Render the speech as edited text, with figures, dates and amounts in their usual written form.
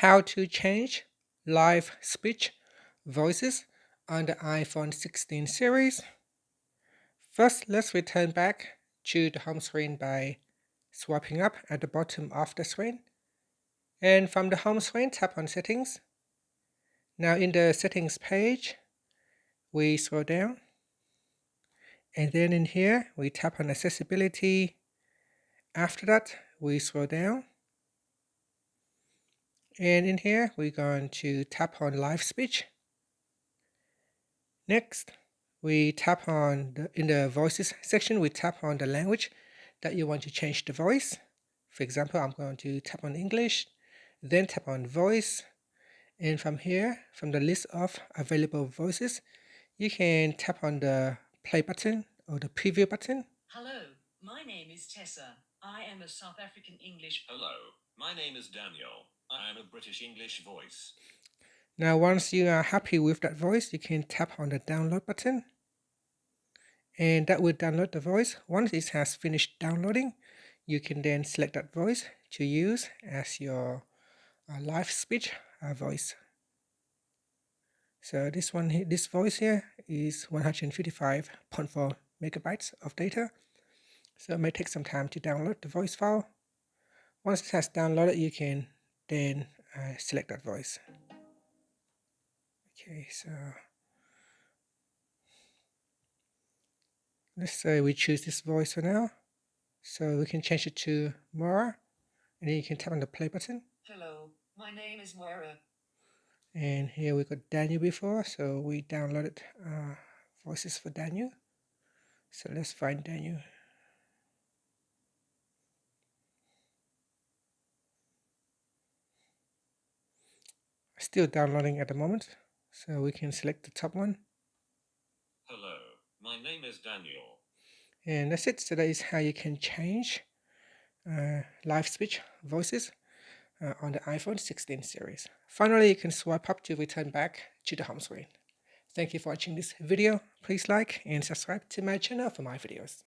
how to change live speech voices on the iPhone 16 series. First, let's return back to the home screen by swiping up at the bottom of the screen. And from the home screen, tap on Settings. Now in the Settings page, we scroll down. And then in here, we tap on Accessibility. After that, we scroll down. And in here, we're going to tap on Live Speech. Next, we tap on, in the Voices section, we tap on the language that you want to change the voice. For example, I'm going to tap on English, then tap on Voice. And from here, from the list of available voices, you can tap on the play button or the preview button. Hello, my name is Tessa. I am a South African English. Hello, my name is Daniel. I am a British English voice. Now, once you are happy with that voice, you can tap on the download button. And that will download the voice. Once it has finished downloading, you can then select that voice to use as your live speech voice. So this voice here is 155.4 megabytes of data. So it may take some time to download the voice file. Once it has downloaded, you can then select that voice. Okay, so let's say we choose this voice for now. So we can change it to Mora, and then you can tap on the play button. Hello, my name is Moira. And here we got Daniel before, so we downloaded voices for Daniel. So let's find Daniel. Still downloading at the moment, so we can select the top one. Hello, my name is Daniel. And that's it. So that is how you can change live speech voices on the iPhone 16 series. Finally, you can swipe up to return back to the home screen. Thank you for watching this video. Please like and subscribe to my channel for my videos.